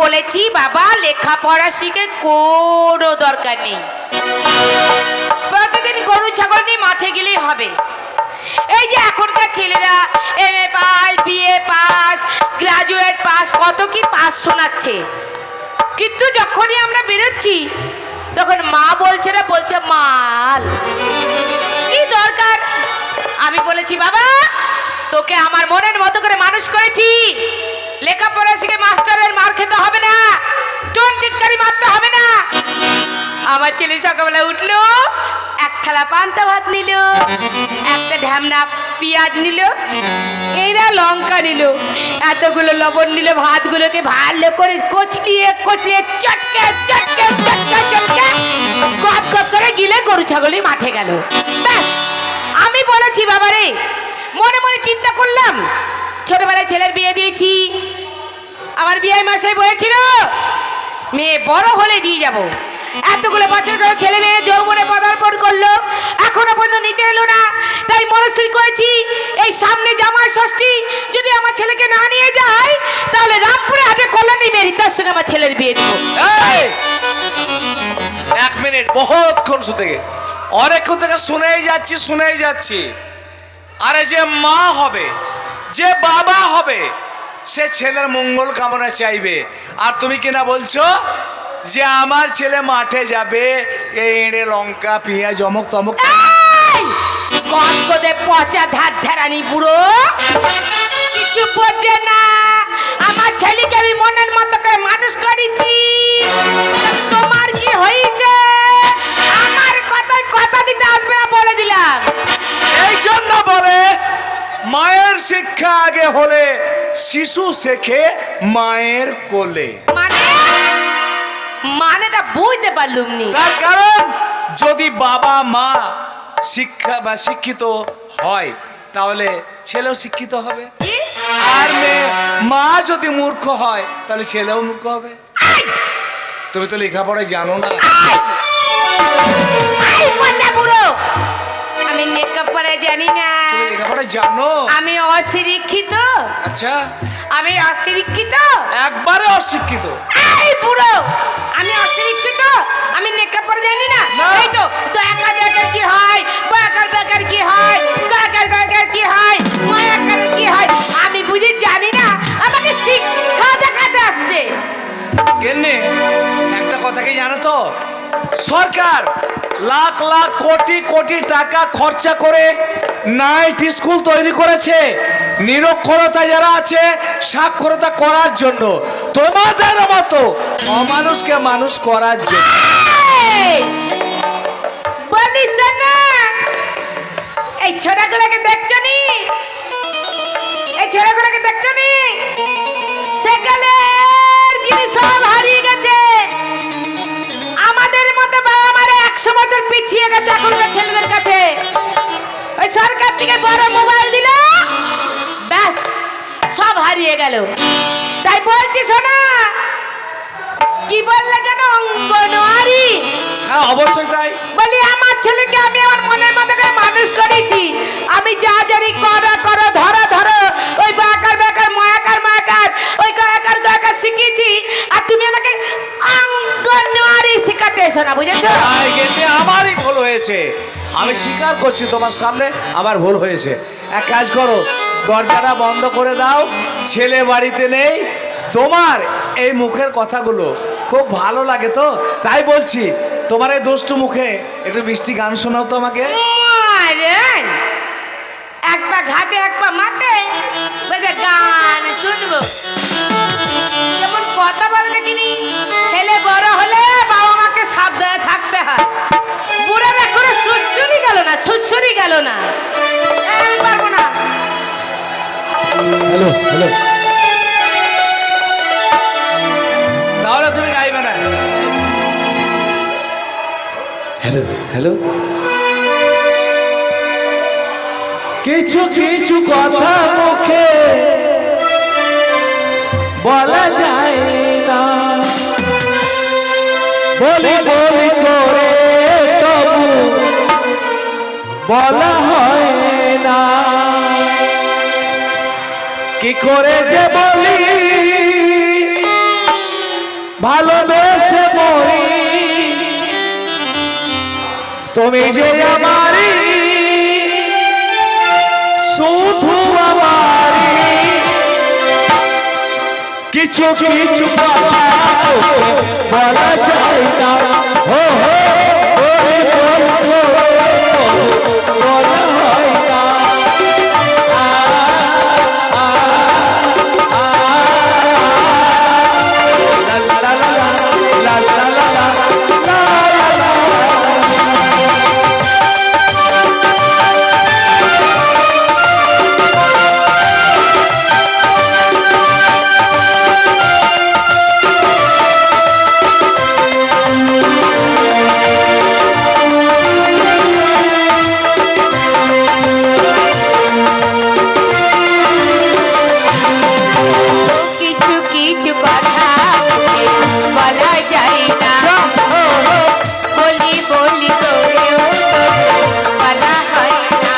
বলেছি বাবা লেখাপড়া শিখে কোনো দরকার নেই, প্রতিদিন গরু ছাগল নিয়ে মাঠে গেলেই হবে। এই যে এখনকার ছেলেরা MA pass, BA pass, graduate pass, কত কি পাস শোনাচ্ছে, কিন্তু যখনই আমরা বেরোচ্ছি তখন মা বলছে না, বলছে মাল। কি দরকার? আমি বলেছি বাবা তোকে আমার মনের মতো করে মানুষ করেছি, লেখাপড়া শিখে মাস্টারের মার খেতে হবে না, টোন টিটকারি মারতে হবে না। আমার ছেলে সকালবেলা উঠলো, এক থালা পান্তা ভাত নিল, একটা ঢ্যামনা পেঁয়াজ নিল, এইরা লঙ্কা নিল, এতগুলো লবণ নিল, ভাতগুলোকে ভালো করে কচলিয়ে কচলিয়ে চটকে চটকে চটকে চটকে গদ গদ করে গিলে গরু ছাগলি মাঠে গেল। ব্যাস, আমি বলেছি বাবারে, মনে মনে চিন্তা করলাম ছোটবেলায় ছেলের বিয়ে দিয়েছি, আমার বিয়ে মাসে বলেছিল মেয়ে বড় হলে দিয়ে যাব, এতগুলো বছর ধরে ছেলে মেয়ে যৌবনে পদার্পণ করলো, এখনো পর্যন্ত নিতে এলো না। তাই মনস্থির করেছি এই সামনে জামাই ষষ্ঠী যদি আমার ছেলেকে না নিয়ে যায় তাহলে রামপুরে হাটে কল্যাণী মেরি তার সঙ্গে আমার ছেলের বিয়ে দেবো। এক মিনিট, বহুতক্ষণ থেকে অনেকক্ষণ থেকে শুনেই যাচ্ছি। আরে যে মা হবে, যে বাবা হবে, সে ছেলের মঙ্গল কামনা চাইবে, আর তুমি কিনা বলছো যে আমার ছেলে মাঠে যাবে এই এঁড়ে লঙ্কা পেঁয়াজ অমুক তমুক। কসকদে পচা ধার ধারানি বুড়ো কিছু বোঝে না। আমার ছেলেকে আমি মনের মতো করে মানুষ করেছি, তোমার কি হয়েছে? আমার কথায় কথা দিতে আসবে না বলে দিলাম। এই জন্য বলে মায়ের শিক্ষা আগে হলে শিশু শেখে মায়ের কোলে। মানেটা বুঝতে পারলুম নি। তার কারণ যদি বাবা মা শিক্ষিত হয় তাহলে ছেলেও শিক্ষিত হবে, আর মা যদি মূর্খ হয় তাহলে ছেলেও মূর্খ হবে। তুমি তো লেখাপড়ায় জানো না। আমি লেখাপড়া জানি না। তুমি লেখাপড়া জানো? আমি অশিক্ষিত। আচ্ছা, আমি অশিক্ষিত, একবারে অশিক্ষিত। এই বুড়ো, আমি অশিক্ষিত, আমি লেখাপড়া জানি না। এই তো তো একা একার কি হয়, বাকার বাকার কি হয়, কাকার কাকার কি হয়, মায়াকার কি হয়, আমি বুঝি জানি না। আমাকে শিক্ষা দেখাতে আসছে। কেনে একটা কথা কি জানো তো, সরকার লাখ লাখ কোটি কোটি টাকা খরচা করে নাইট স্কুল তৈরি করেছে নিরক্ষরতা যারা আছে সাক্ষরতা করার জন্য, তোমাদের মতো অমানুষকে মানুষ করার জন্য। বলিস না, এই ছোটগুলোকে দেখছো নি, এই ছোটগুলোকে দেখছো নি, সেকালের জিনিস সব হারিয়ে গেছে। আমাদের মতো বাবা মারা 100 বছর পিছিয়ে গেছে এখনকার ছেলেদের কাছে। ওই সরকার থেকে বড় মোবাইল দিল, ব্যাস সব হারিয়ে গেল। তাই বলছি শোনা, কি বললে যেন অঙ্গনওয়াড়ি? হ্যাঁ অবশ্যই তাই বলি, আমার ছেলেকে আমি আমার মনের মতো করে মানুষ করেছি। আমি যা জানি করো করো, ধরো ধরো, ওই বাকার বাকার মায়াকার মায়াকার, ওই কায়াকার কায়াকার শিখিয়েছি, আর তুমি আমাকে অঙ্গনওয়াড়ি শিখাতে এসো না, বুঝেছো? আমারই ভুল হয়েছে, আমি স্বীকার করছি তোমার সামনে আমার ভুল হয়েছে। এক কাজ করো, দরজাটা বন্ধ করে দাও, ছেলে বাড়িতে নেই। তোমার এই মুখের কথাগুলো খুব ভালো লাগে তো, তাই বলছি তোমার এই দুষ্টু মুখে একটু মিষ্টি গান শোনাও তো আমাকে। এক পা ঘাটে এক পা মাঠে, বলছে গান শুনবো। যেমন কথা বলে দেখিনি, ছেলে বড় হলে বাবা মাকে সাবধানে থাকতে হয়। বুড়ারা করে শ্বশুরই গেল না, শ্বশুরই গেল না। আমি পারবো না। হ্যালো হ্যালো, তাহলে তুমি গাইবে না। হ্যালো হ্যালো, কিছু কিছু কথা মুখে বলা যায় না, বলি বলি করে তবু বলা হয় না, কি করে যে বলি ভালোবেসে মরি তুমি যে আমারি শুধু আমারি কিছু কিছু কথা তোকে বলা যায় না হো হো ওরে বন্ধু বলা হয় না লা লা লা লা লা লা লা লা কিছু কিছু কথা তোকে বলা যায় না বলি বলি করেও বলা হয় না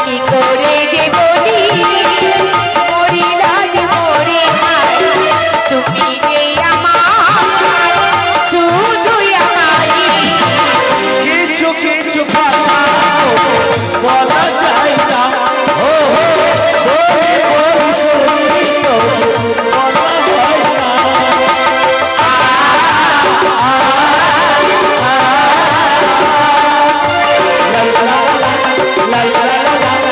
কি করে যে বলি মরি রাজ মরি হায় তুমি যে আমার শুধুই আমারই কিছু কিছু কথা বলা যায় না হো হো বলে বলি শুনি বলা হয় না লা লা লা লা লা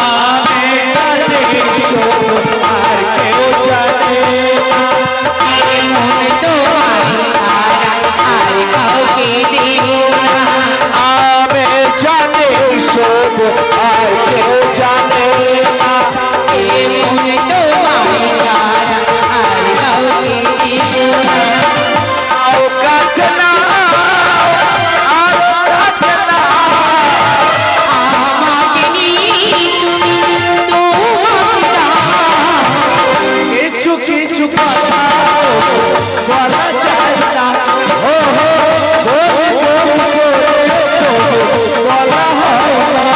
আমি জানি শুধু আর কেউ জানে না মন তোমার ছাড়া আর কাউকে দেব না আমি জানি শুধু আর কেউ জানে না মন তোমার ছাড়া আর কাউকে দেব না আও কাছে না আর কাছে না আমাকে নিয়ে তুমি কিছু কিছু কথা বলা যায় না হো হো বলে বলি করে বলা হয় না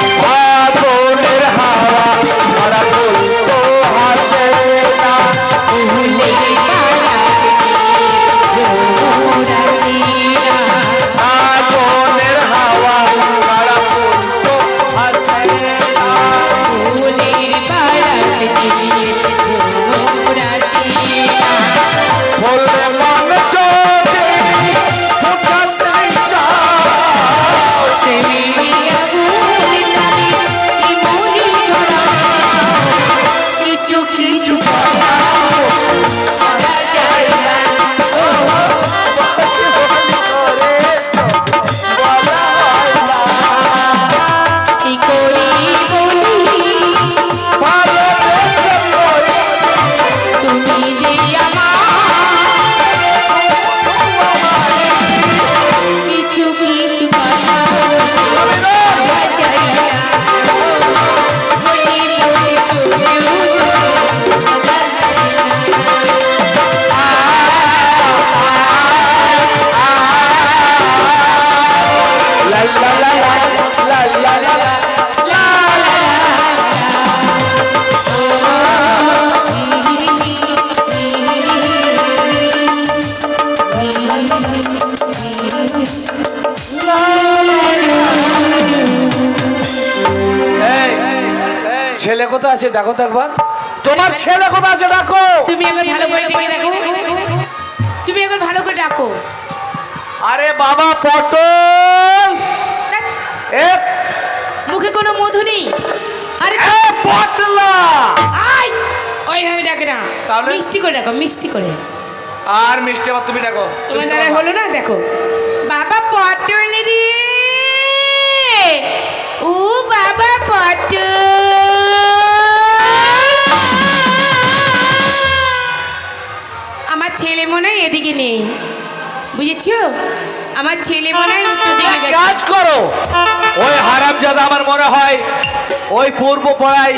আগুনের হাওয়া ছাড়া বলতো হাসে না ভুলে আগুনের হাওয়া ছাড়া বলতো হাসে না বললে মন চলে ফুটাতে চাও কিছু কিছু কথা বলা যায় না কি করি বলি তুমি যে আমার কিছু কিছু কথা বলা যায় না বলি বলি লা লা লা লা লা লা লা ছেলে কোথা আছে ডাকো তো একবার তোমার ছেলে কোথা আছে ডাকো তুমি একবার ভালো করে ডেকে রাখো তুমি একবার ভালো করে ডাকো। আরে বাবা পটল ধ্যাৎ, এ মুখে কোনো মধু নেই। আরে এ পটলা আই ওইভাবে ডাকে না, তাহলে? মিষ্টি করে ডাকো, মিষ্টি করে। আর মিষ্টি আবার তুমি ডাকো। তোমার দ্বারা হলো না, দেখো বাবা পটল রে, ও বাবা পটল। আমার ছেলে মনে হয় এদিকে নেই, বুঝেছো? আমার ছেলে মনে হয় উত্তর দিকে গেছে। কাজ করো, ওই হারামজাদা আমার মনে হয় ওই পূর্ব পড়াই,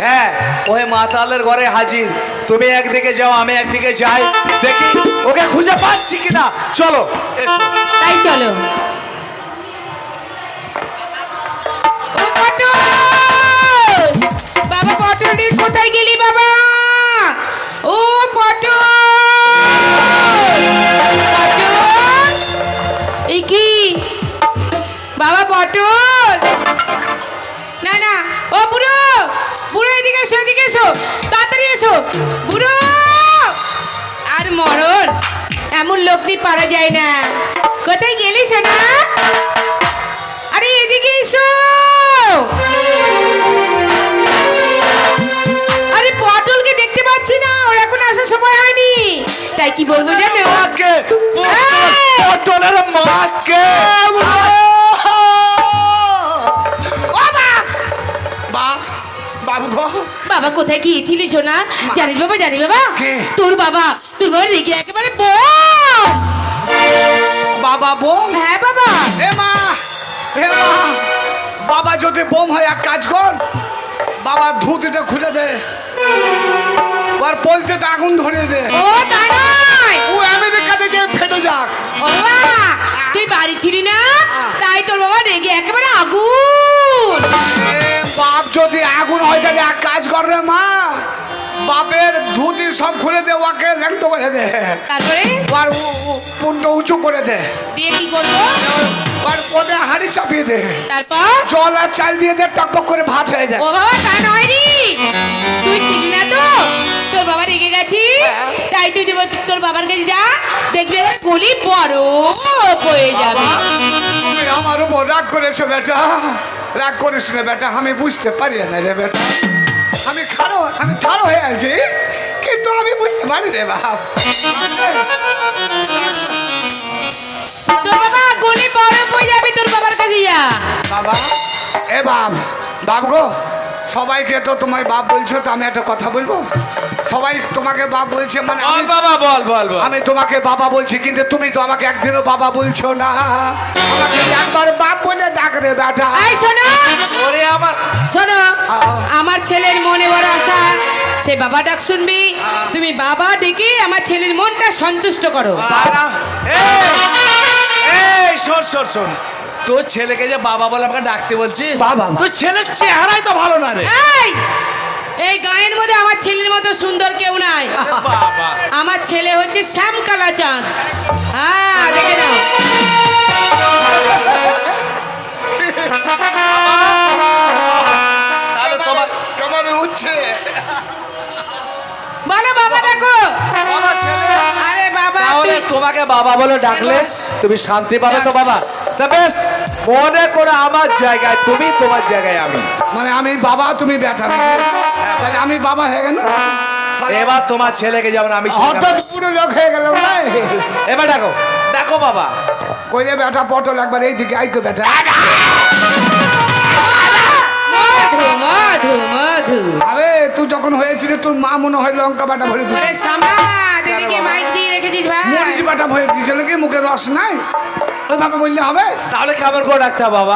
হ্যাঁ ওই মাতালের ঘরে হাজির। তুমি একদিকে যাও, আমি একদিকে যাই, দেখি ওকে খুঁজে পাচ্ছি কিনা। চলো এসো। তাই চলো। ও পটল, বাবা পটল রে, কোথায় গেলি বাবা? ও পটল, পটল, এই কি বাবা পটল? না না, ও বুড়ো, বুড়ো এদিকে এসো, এদিকে এসো, তাড়াতাড়ি এসো বুড়ো। আর মরণ, এমন লোক নিয়ে পারা যায় না। কোথায় গেলি সোনা? আরে এদিকে এসো। আরে পটলকে দেখতে পাচ্ছি না, ওর এখন আসার সময় হয়নি। তাই কি বলবো জানো? মাকে, পটলের মাকে। বাবু গো, বাবা কোথায় গিয়েছিলি সোনা? জানিস বাবা, জানি বাবা, কে? তোর বাবা রেগে একেবারে বোম। বাবা বোম? হ্যাঁ বাবা। এ মা, এ মা, বাবা যদি বোম হয় এক কাজ কর, বাবার ধুতিটা খুলে দে, আর পলতেতে আগুন ধরিয়ে দে, ও তাই নয়, ও আমেরিকাতে গিয়ে ফেটে যাক। ও বাবা, তুই বাড়ি ছিলি না, তাই তোর বাবা রেগে একেবারে আগুন। এ বাপ যদি আগুন হয় তাহলে এক কাজ কর রে মা, বাপের ধুতি সব খুলে দে, ওকে ল্যাংটো করে দে, তারপরে আর পুণ্য উঁচু করে দে, দিয়ে কি করবো? আর পদে হাঁড়ি চাপিয়ে দে, তারপর জল আর চাল দিয়ে দে, টকবক করে ভাত হয়ে যায়। ও বাবা তা নয় রে, তুই ছিলি না তো, তোর বাবা রেগে গেছি, তাই তুই তোর বাবার কাছে যা, দেখবি গলি বড় হয়ে যাবে। তুমি আমার উপর রাগ করেছো বেটা, রাগ করিস রে বেটা, আমি বুঝতে পারি না রে বেটা, আমি ছাড়ো হয়ে আছি, কিন্তু আমি বুঝতে পারি রে বাপ। তোর বাবা গলি বড় হয়ে যাবে, তোর বাবার কাছে যা। বাবা, এ বাপ, বাপ গো, সবাইকে তো তোমায় বাপ বলছো, তো আমি একটা কথা বলবো, সবাই তোমাকে বাপ বলছে, মানে বল বাবা, বল বল বল। আমি তোমাকে বাবা বলছি, কিন্তু তুমি তো আমাকে একদিনও বাবা বলছো না, আমাকে একবার বাপ বলে ডাক রে বেটা। এই শোনো, ওরে আমার শোনো, আমার ছেলের মনে বড় আশা, সে বাবা ডাক শুনবি, তুমি বাবা ডেকে আমার ছেলের মনটা সন্তুষ্ট করো। বাবা, এই শোন শোন শোন, তোর ছেলেকে যে বাবা বলে আমাকে ডাকতে বলছিস, বাবা। তোর ছেলের চেহারাই তো ভালো না রে। এই গায়ের মধ্যে আমার ছেলের মতো সুন্দর কেউ নাই। আরে বাবা, আমার ছেলে হচ্ছে শ্যামকালা চাঁদ। হ্যাঁ দেখে নাও। তাহলে তোমার কেমন উঠছে? বলো বাবা ডাকো। বাবা ছেলে, আরে বাবা তাহলে তুই তোমাকে বাবা বলে ডাকলে তুমি শান্তি পাবে তো বাবা? তা বেশ, মনে করে আমার জায়গায় তুমি, তোমার জায়গায় আমি। মানে আমি বাবা, তুমি বেটা নাকি? তাহলে আমি বাবা হয়ে গেল, এবার তোমার ছেলেকে যেমন আমি ছেলে হঠাৎ পুরো লোক হয়ে গেল ভাই। এবার ডাকো, ডাকো বাবা। কইলে বেটা পটল একবার এইদিকে আইতো বেটা। মধু মধু মধু। আরে তুই যখন হয়েছিল তোর মা মনে হয় লঙ্কা বাটা ভরে দিচ্ছে, আরে সামা দিদিকে মাইক দিয়ে রেখেছিস ভাই। মরিচ বাটা ভরে দিয়েছিল কি, মুখে রস নাই, ওইভাবে বললে হবে? তাহলে কেমন করে ডাকতে হবে বাবা?